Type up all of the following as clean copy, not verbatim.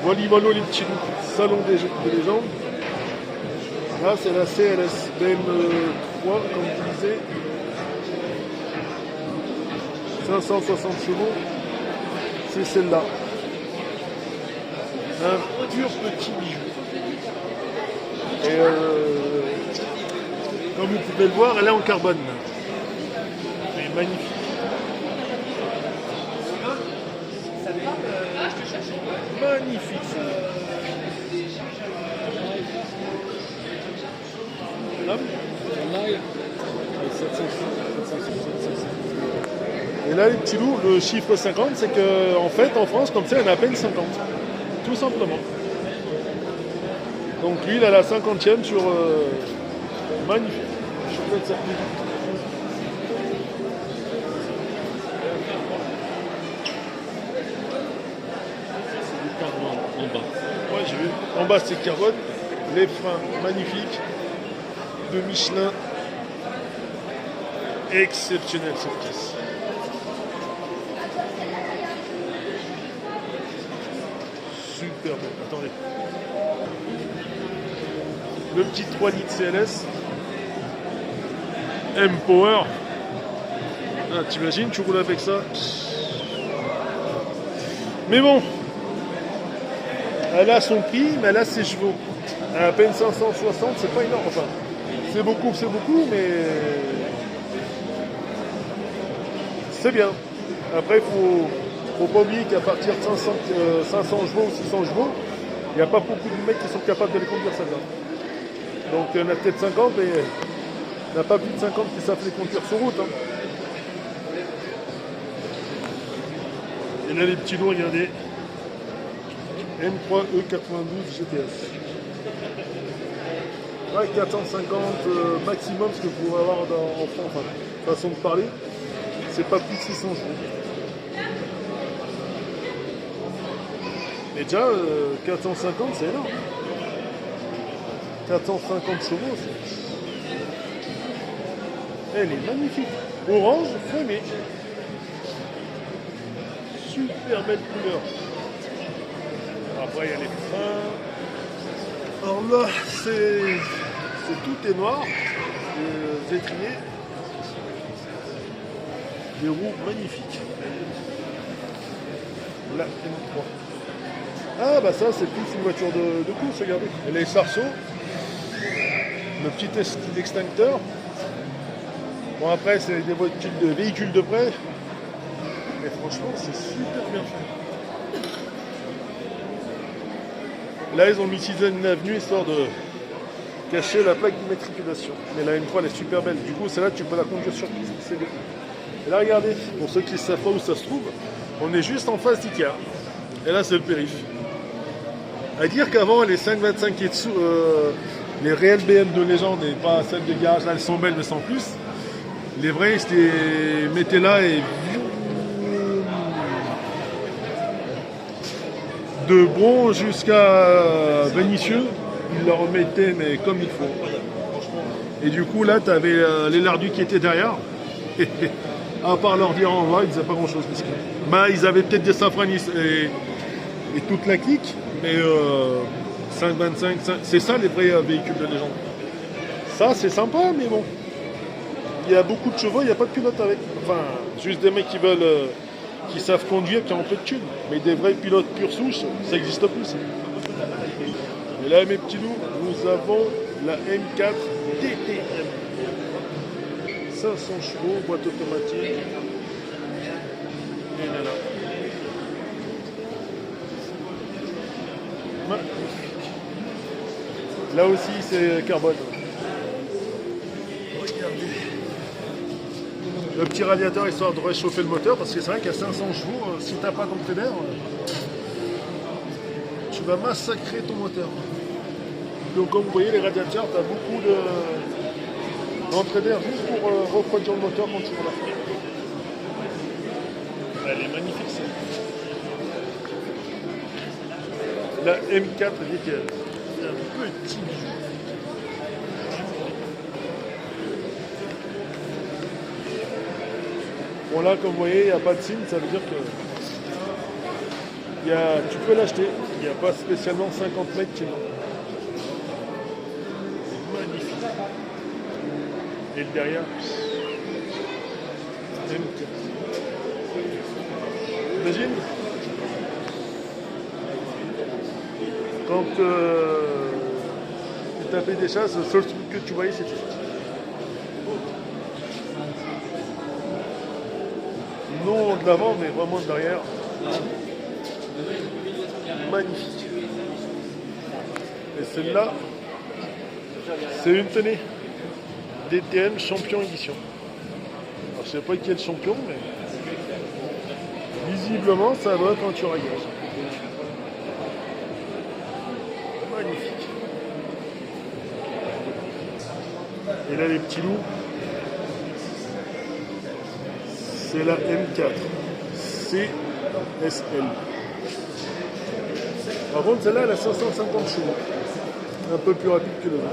Volivolo les petits loups, salon des légendes. Là, c'est la CLS BM3, comme je disais. 560 chevaux. C'est celle-là. Un pur petit bijou. Et comme vous pouvez le voir, elle est en carbone. Elle est magnifique. Magnifique. Hop. Et là, les petits loups, le chiffre 50, c'est qu'en fait, en France, comme ça, il y en a à peine 50. Tout simplement. Donc lui, il a la 50e sur... magnifique. Je suis peut-être certain. C'est du carbone en bas. Ouais, j'ai vu. En bas, c'est carbone. Les freins magnifiques. De Michelin. Exceptionnel cette pièce. Super bon. Attendez. Le petit 3 litres CLS. M-Power. Ah, t'imagines, tu roules avec ça. Mais bon. Elle a son prix, mais elle a ses chevaux. À peine 560, c'est pas énorme. Enfin, c'est beaucoup, mais c'est bien. Après, faut pas oublier qu'à partir de 500 chevaux ou 600 chevaux, il n'y a pas beaucoup de mecs qui sont capables de les conduire celle-là. Donc il y en a peut-être 50, mais il n'y a pas plus de 50 qui savent les conduire sur route. Hein. Et là, les petits lots, regardez. M3 E92 GTS. Ouais, 450 maximum, ce que vous pouvez avoir en France, enfin, façon de parler, c'est pas plus de 600 chevaux. Mais déjà, 450, c'est énorme. 450 chevaux, elle est magnifique. Orange fumé. Super belle couleur. Après, il y a les freins. Alors là, tout est noir. Les étriers. Des roues magnifiques. La M3. Ah bah ça, c'est plus une voiture de course, regardez. Et les sarceaux. Le petit extincteur. Bon après, c'est des voitures de véhicules de près. Mais franchement, c'est super bien fait. Là, ils ont utilisé une avenue histoire de cacher la plaque d'immatriculation. Mais la M3, elle est super belle. Du coup, celle-là, tu peux la conduire sur piste. C'est bien. Et là, regardez, pour ceux qui ne savent pas où ça se trouve, on est juste en face d'Ikea. Et là, c'est le périph'. À dire qu'avant, les 525 qui est dessous, les réelles BM de légende et pas celles de garage, là, elles sont belles, mais sans plus. Les vrais, ils les mettaient là et... de Bron jusqu'à Vénissieux, ils leur remettaient mais comme il faut. Et du coup là tu avais les lardus qui étaient derrière. Et, à part leur dire au revoir, ils faisaient pas grand chose. Bah, ils avaient peut-être des safranis et toute la clique, mais 525, c'est ça les vrais véhicules de légende. Ça c'est sympa, mais bon. Il y a beaucoup de chevaux, il n'y a pas de pilote avec. Enfin, juste des mecs qui veulent. Qui savent conduire, qui ont un peu de thunes. Mais des vrais pilotes pure souche, ça n'existe plus. Ça. Et là, mes petits loups, nous avons la M4 DTM. 500 chevaux, boîte automatique. Et là. Magnifique. Là aussi, c'est carbone. Regardez. Le petit radiateur histoire de réchauffer le moteur, parce que c'est vrai qu'à 500 chevaux, si tu n'as pas d'entrée d'air, tu vas massacrer ton moteur. Donc comme vous voyez, les radiateurs, tu as beaucoup d'entrée d'air juste pour refroidir le moteur quand tu roules. Elle est magnifique celle. La M4 DTL. C'est un petit bijou. Bon là, comme vous voyez, il n'y a pas de signe, ça veut dire que Tu peux l'acheter. Il n'y a pas spécialement 50 mètres chez nous. Magnifique. Et le derrière, M4. Imagine quand tu tapais des chasses, le seul truc que tu voyais c'était ça. Non de l'avant, mais vraiment de derrière. Magnifique. Et celle-là, c'est une tenue DTM Champion Édition. Alors, je sais pas qui est le champion, mais visiblement, ça va quand tu regardes. Magnifique. Et là, les petits loups, c'est la M4 CSL. Par contre, celle-là, elle a 550 chevaux. Un peu plus rapide que le autre.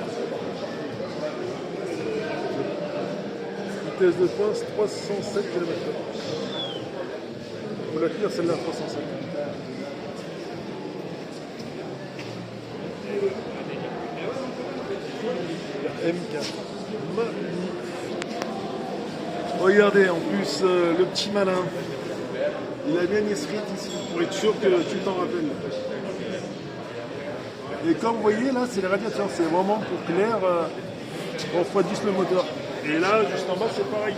Vitesse de pointe, 307 km/h. Il faut la tenir, celle-là, 307. La M4. Magnifique. Regardez, en plus, le petit malin. Il a bien une esrite ici, pour être sûr que tu t'en rappelles. Et comme vous voyez, là, c'est les radiateurs. C'est vraiment pour que l'air refroidisse le moteur. Et là, juste en bas, c'est pareil.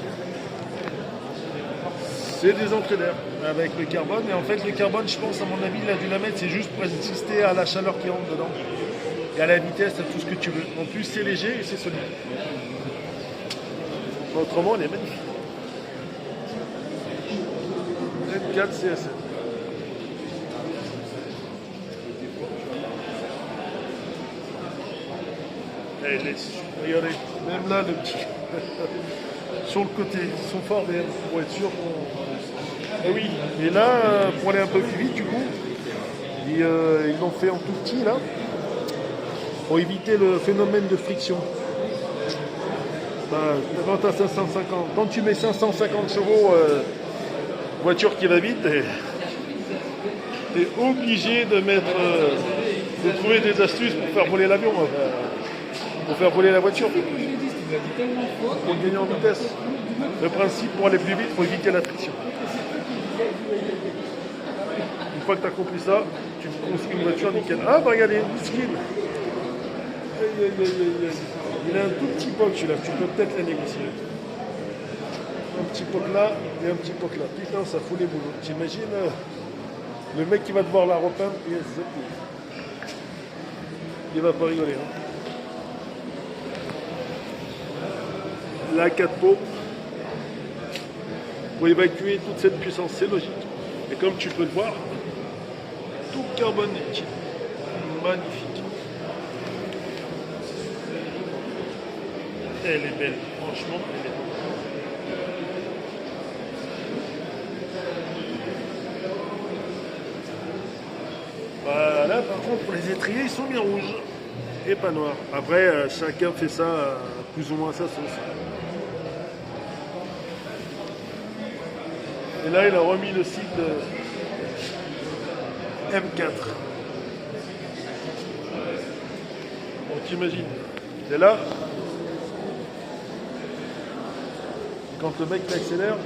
C'est des entrées d'air avec le carbone. Et en fait, le carbone, je pense, à mon avis, il a dû la mettre, c'est juste pour résister à la chaleur qui rentre dedans. Et à la vitesse, à tout ce que tu veux. En plus, c'est léger et c'est solide. Autrement, elle est magnifique. M4 CSL. Elle est, regardez, même là, le petit. Sur le côté, ils sont forts d'ailleurs, pour être sûr qu'on. Et oui, et là, pour aller un peu plus vite, du coup, ils l'ont fait en tout petit là, pour éviter le phénomène de friction. Quand tu as 550, quand tu mets 550 chevaux, voiture qui va vite, tu es obligé de mettre, de trouver des astuces pour faire voler l'avion, pour faire voler la voiture. Pour gagner en vitesse. Le principe, pour aller plus vite, il faut éviter la friction. Une fois que tu as compris ça, tu construis une voiture nickel. Ah bah regardez, Miskin. Il a un tout petit poc celui-là, tu peux peut-être la négocier. Un petit poc là et un petit poc là. Putain, ça fout les boulots. T'imagines le mec qui va devoir la repeindre, il va pas rigoler. Hein. La 4 pots pour évacuer toute cette puissance, c'est logique. Et comme tu peux le voir, tout carbone liquide. Magnifique. Elle est belle, franchement, elle est belle. Voilà, par contre, pour les étriers, ils sont bien rouges et pas noirs. Après, chacun fait ça plus ou moins à sa sauce. Et là, il a remis le site M4. Bon, t'imagines, c'est là. Quand le mec accélère,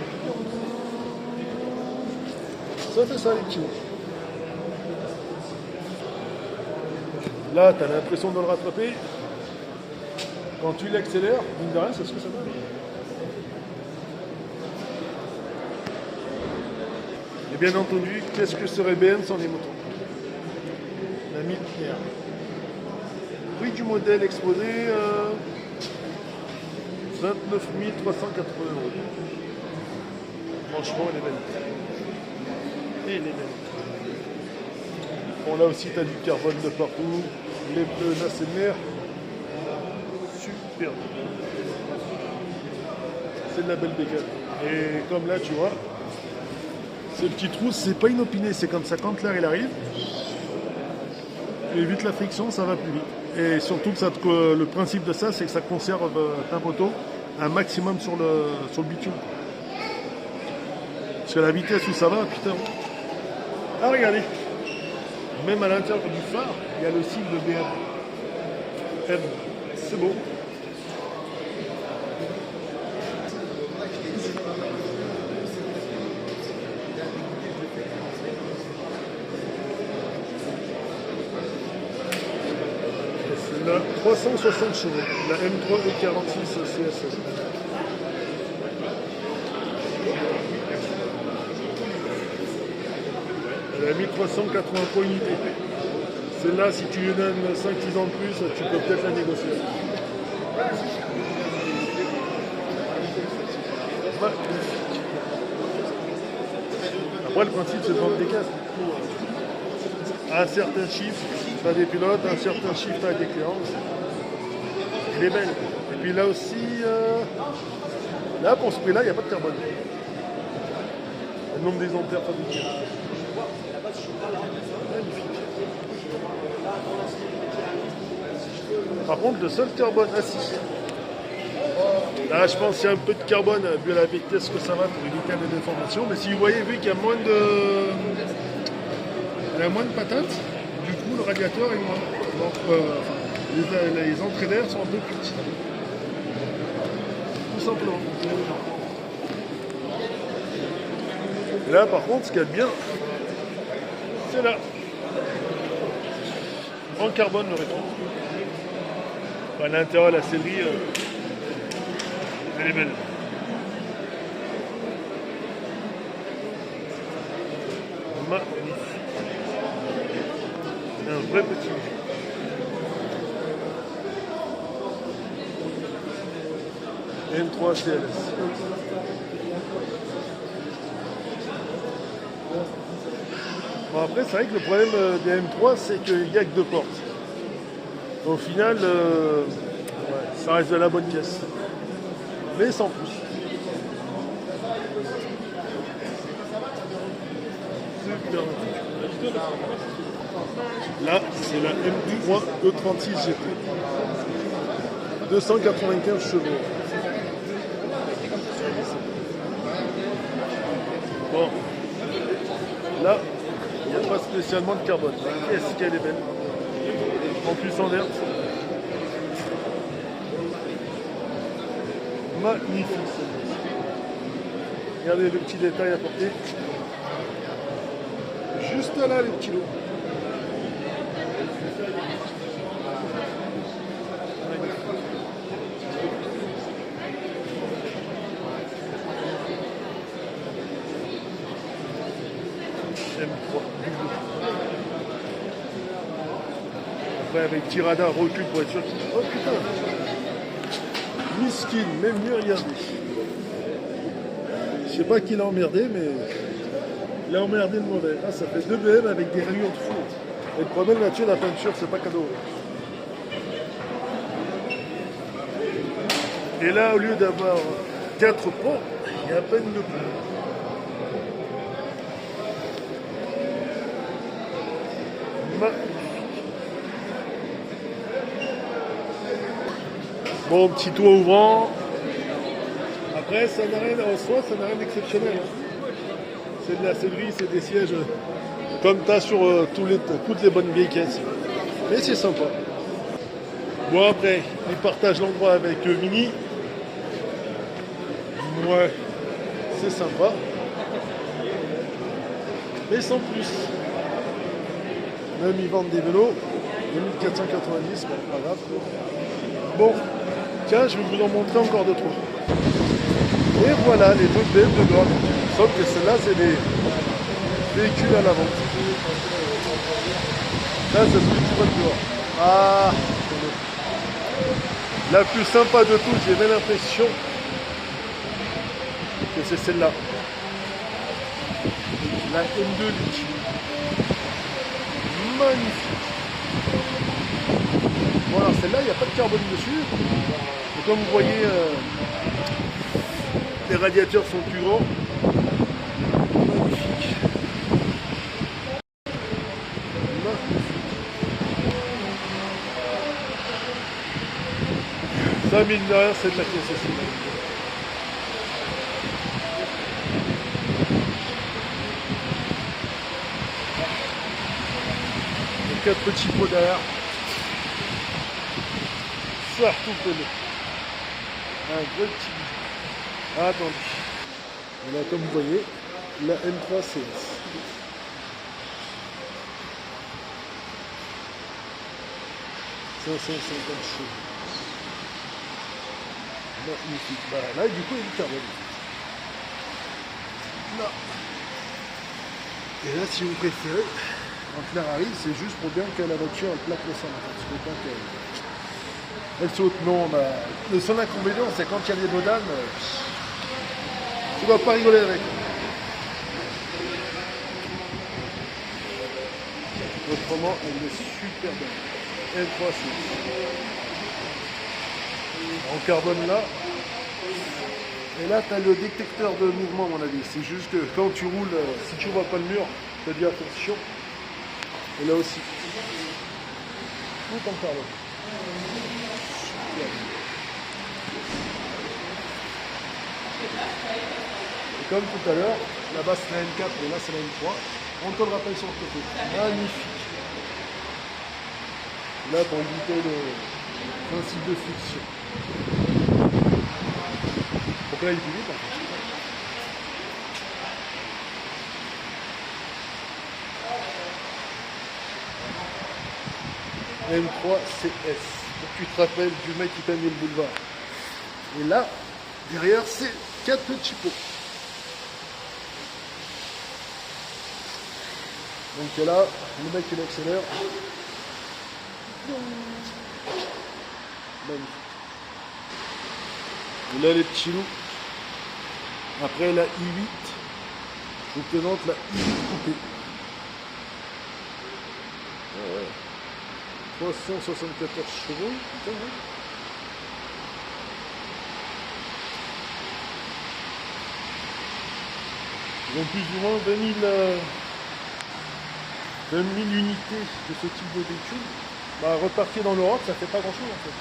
ça fait ça les petits. Là, tu as l'impression de le rattraper. Quand tu l'accélères, mine de rien, c'est ce que ça donne. Et bien entendu, qu'est-ce que serait BM sans les motos? La 1000 pierres. Prix du modèle exposé, 29 380 €. Franchement, elle est belle. Et elle est belle. Bon, là aussi, tu as du carbone de partout. Les pneus, là, c'est mer. Super. C'est de la belle bécane. Et comme là, tu vois, ces petits trous, c'est pas inopiné. C'est comme ça, quand l'air il arrive, tu évites la friction, ça va plus vite. Et surtout, le principe de ça, c'est que ça conserve ta moto un maximum sur le bitume. Parce que la vitesse où ça va, putain. Ah, regardez. Même à l'intérieur du phare, il y a le signe de BM. M. C'est beau. C'est la 360 chevaux, la M3 E46 CSS. Elle a 1383 unités. Celle-là, si tu lui donnes 5-10 ans de plus, tu peux peut-être la négocier. Magnifique. Après, le principe, c'est de vendre des caisses. À un certain chiffre, tu as des pilotes, à un certain chiffre, tu as des clients. Elle est belle. Et puis là aussi, là, pour ce prix-là, il n'y a pas de carbone. Le nombre d'exemplaires fabriqués. Magnifique. Par contre, le seul carbone assis. Là, je pense qu'il y a un peu de carbone vu la vitesse que ça va pour éviter les déformations. Mais si vous voyez, vu qu'il y a moins de, patates, du coup, le radiateur est moins. Donc, les entrées d'air sont un peu plus petites. Tout simplement. Et là, par contre, ce qu'il y a de bien, c'est là. En carbone, le rétro. À l'intérieur, la sellerie, elle est belle. Magnifique. Un vrai petit. M3 CLS. Bon, après, c'est vrai que le problème des M3, c'est qu'il n'y a que 2 portes. Au final, ça reste de la bonne caisse. Mais sans plus. Super. Là, c'est la M3 E36 GT. 295 chevaux. Bon. Là, il n'y a pas spécialement de carbone. Qu'est-ce qu'elle est belle. En plus en verte. Magnifique. Regardez le petit détail apporté. Juste là, les petits lots. M3. Après, avec tirada, recul pour être sûr. Oh putain! Miskin, même mieux regardez. Je sais pas qui l'a emmerdé, mais il a emmerdé le mauvais. Ah, ça fait 2 BM avec des rayures de fou. Et le problème là-dessus, la peinture, c'est pas cadeau. Et là, au lieu d'avoir 4 ponts, il y a à peine 2 ponts. Bon, petit toit ouvrant. Après, ça n'a rien en soi, ça n'a rien d'exceptionnel. C'est de la sellerie, c'est des sièges comme tu as sur toutes les bonnes vieilles caisses. Mais c'est sympa. Bon, après, il partage l'endroit avec Mini. Ouais, c'est sympa. Mais sans plus. Même ils vendent des vélos. 2490, bon, pas grave. Bon, tiens, je vais vous en montrer encore 2-3. Et voilà les 2 BM de droite. Sauf que celle-là, c'est des véhicules à la vente. Là, c'est celui qui va dehors. Ah, la plus sympa de toutes, j'ai même l'impression que c'est celle-là. La M2 Litchi. Magnifique. Bon, alors celle-là, il n'y a pas de carbone dessus. Et comme vous voyez, les radiateurs sont plus grands. Magnifique. Magnifique. Ça, mine de rien, c'est de la caisse aussi. 4 petits pots derrière. Surtout pelé. Un vrai petit bijou. Ah, attendez. Et là, comme vous voyez, la M3 CS. « 550 chevaux. Magnifique. Bah, là, du coup, il est du carbone. Là. Et là, si vous préférez, en Ferrari, c'est juste pour bien que la voiture elle plaque le sol. Parce que quand elle saute, non. Bah, le seul inconvénient, c'est quand il y a des bodanes, tu vas pas rigoler avec. Autrement, elle est super belle. M3 en carbone là. Et là, tu as le détecteur de mouvement, à mon avis. C'est juste que quand tu roules, si tu vois pas le mur, tu dis attention. Et là aussi. Tout en carbone. Super. Et comme tout à l'heure, là-bas c'est la M4 et là c'est la M3. On te le rappelle sur le côté. Magnifique. Là, pour éviter le principe de friction. Donc là, il est plus vite. M3 CS. Pour que tu te rappelles du mec qui t'a mis le boulevard. Et là, derrière, c'est 4 petits pots. Donc là, le mec il accélère. Magnifique. Et là les petits loups. Après la i8, je vous présente la i8 coupée. Ah ouais. 374 chevaux. Putain, ouais. Ils ont plus ou moins 20 000 unités de ce type de véhicule. Bah, repartir dans l'Europe, ça fait pas grand chose en fait.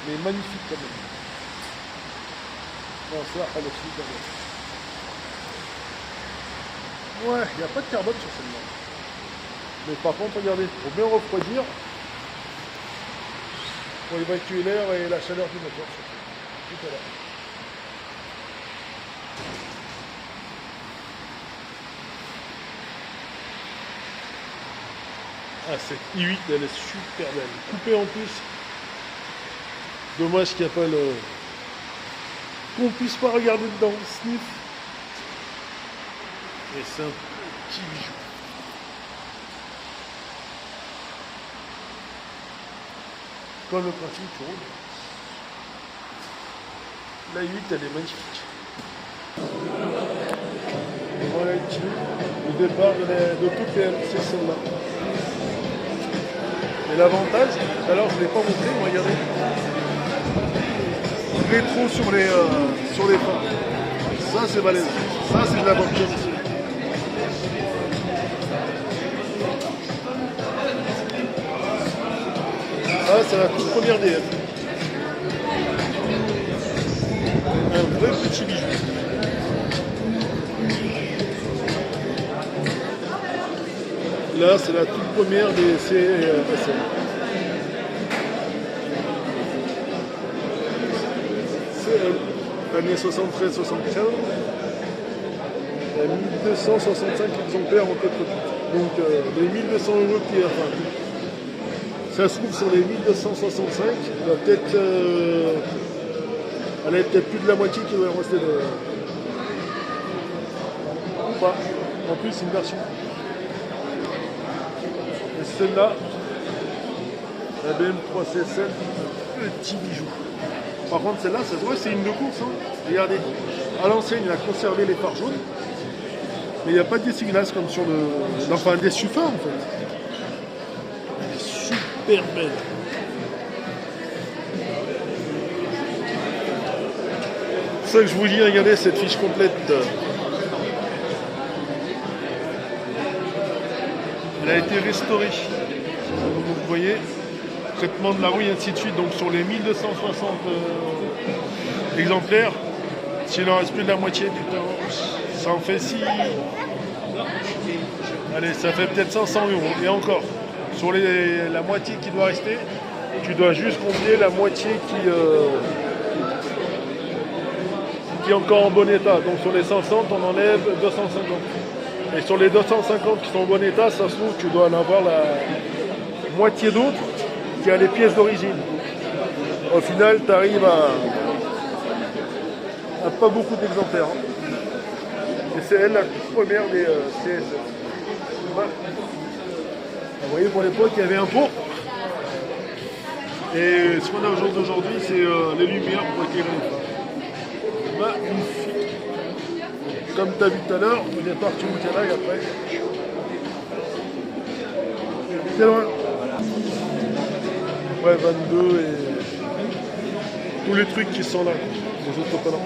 Mais magnifique quand même. Bon, ça, elle est super belle. Ouais, il n'y a pas de carbone sur celle-là. Mais par contre, regardez, pour bien refroidir, pour évacuer l'air et la chaleur du moteur. Tout à l'heure. Ah, cette i8, elle est super belle. Coupée en plus. Dommage qu'il n'y a pas le... qu'on puisse pas regarder dedans. Sniff. Et c'est un petit bijou. Comme le principe, tu roules. La i8, elle est magnifique. Et voilà le départ de toutes les M, c'est celle-là. Et l'avantage, tout à l'heure je ne l'ai pas montré, mais regardez. Rétro sur les phares. Ça c'est balèze. Ça c'est de la voiture. Ça c'est la toute première DM. Un vrai petit bijou. Là, c'est la toute première des CSL. CL, année 73-75. Il y a 1265 exemplaires en tête petite. Donc, les 1200 € qui est enfin, ça se trouve sur les 1265. Il va peut-être. Elle est peut-être plus de la moitié qui va rester de. Ou pas. En plus, c'est une version. Et celle-là, la BM3 CSL, petit bijou. Par contre, celle-là, ça se voit, c'est une de course. Hein. Regardez, à l'ancienne, il a conservé les phares jaunes, mais il n'y a pas de dessinglace comme sur le. Enfin, des suffins en fait. Elle est super belle. C'est ça que je vous dis, regardez cette fiche complète. Elle a été restaurée. Comme vous voyez, traitement de la rouille, ainsi de suite. Donc sur les 1260 exemplaires, s'il en reste plus de la moitié, putain, ça en fait 6. Allez, ça fait peut-être 500 €. Et encore, Sur la moitié qui doit rester, tu dois juste compter la moitié qui est encore en bon état. Donc sur les 500, on enlève 250. Et sur les 250 qui sont en bon état, ça se trouve, tu dois en avoir la moitié d'autres qui a les pièces d'origine. Au final, tu arrives à pas beaucoup d'exemplaires. Et c'est elle la première des CS. Vous voyez, pour l'époque, il y avait un pot. Et ce qu'on a au jour d'aujourd'hui, c'est les lumières pour éclairer les phares. Magnifique. Comme tu as vu tout à l'heure, au départ, tu montes là et après. C'est loin. Ouais, 22 et tous les trucs qui sont là, les autres pas là.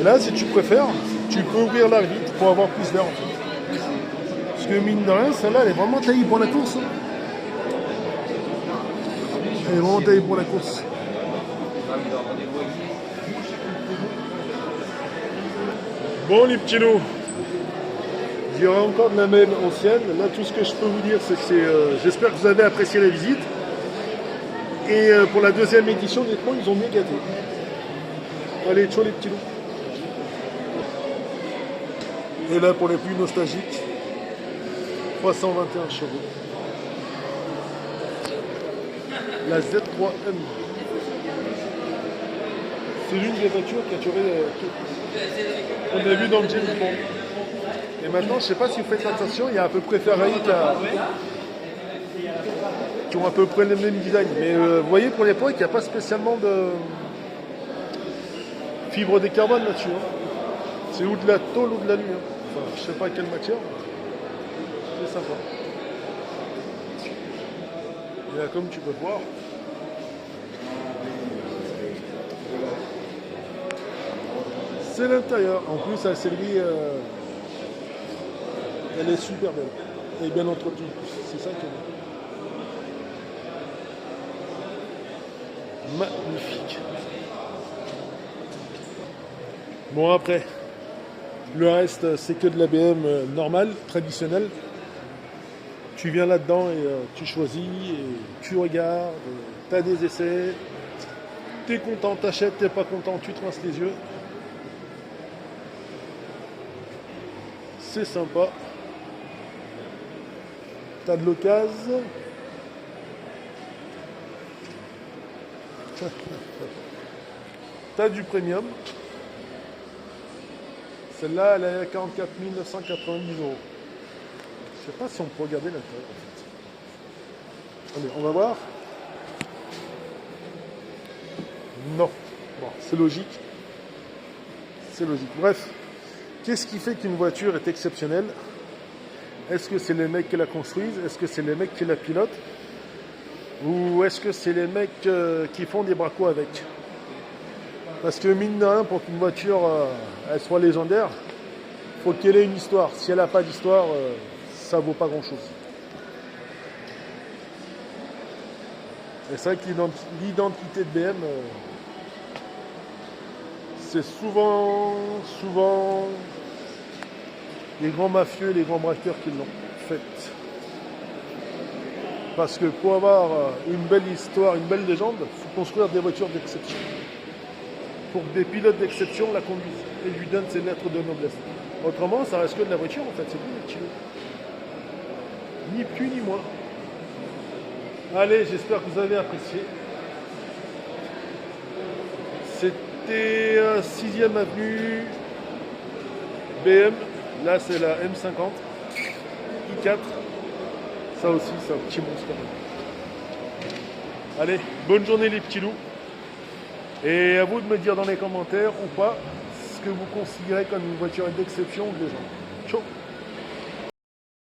Et là, si tu préfères, tu peux ouvrir la vitre pour avoir plus d'air en fait. Parce que mine de rien, celle-là, elle est vraiment taillée pour la course. Elle est vraiment taillée pour la course. Bon les petits loups, il y aura encore de la même ancienne. Là, tout ce que je peux vous dire, c'est que j'espère que vous avez apprécié la visite. Et pour la deuxième édition des trois, ils ont bien gâté. Allez, ciao les petits loups. Et là, pour les plus nostalgiques, 321 chevaux. La Z3M. C'est l'une des voitures qui a tué on a vu dans le James Bond. Et maintenant, je ne sais pas si vous faites attention, il y a à peu près Ferrari qui ont à peu près le même design. Mais vous voyez, pour l'époque, il n'y a pas spécialement de fibre de carbone là-dessus. Hein. C'est ou de la tôle ou de l'alu. Hein. Enfin, je ne sais pas quelle matière. C'est sympa. Et là, comme tu peux voir, c'est l'intérieur. En plus, la sellerie, elle est super belle. Et bien entretenue. C'est ça qui est bien. Magnifique. Bon, après, le reste, c'est que de la BM normale, traditionnelle. Tu viens là-dedans et tu choisis, et tu regardes, tu as des essais. T'es content, t'achètes, t'es pas content, tu te rinces les yeux. C'est sympa. T'as de l'occasion. T'as du premium. Celle-là, elle est à 44 990 €. Je sais pas si on peut regarder l'intérieur en fait. Allez, on va voir. Non. Bon, c'est logique. C'est logique. Bref. Qu'est-ce qui fait qu'une voiture est exceptionnelle? Est-ce que c'est les mecs qui la construisent? Est-ce que c'est les mecs qui la pilotent? Ou est-ce que c'est les mecs qui font des bracos avec? Parce que mine de rien, pour qu'une voiture elle soit légendaire, il faut qu'elle ait une histoire. Si elle n'a pas d'histoire, ça ne vaut pas grand-chose. Et c'est vrai que l'identité de BM, c'est souvent les grands mafieux, les grands braqueurs qui l'ont faite. Parce que pour avoir une belle histoire, une belle légende, il faut construire des voitures d'exception. Pour que des pilotes d'exception la conduisent et lui donnent ses lettres de noblesse. Autrement, ça reste que de la voiture en fait, c'est plus les kilos. Ni plus ni moins. Allez, j'espère que vous avez apprécié. C'était 6e avenue BM. Là, c'est la M50 i4. Ça aussi, c'est un petit monstre. Allez, bonne journée les petits loups. Et à vous de me dire dans les commentaires ou pas ce que vous considérez comme une voiture d'exception ou de légende. Ciao.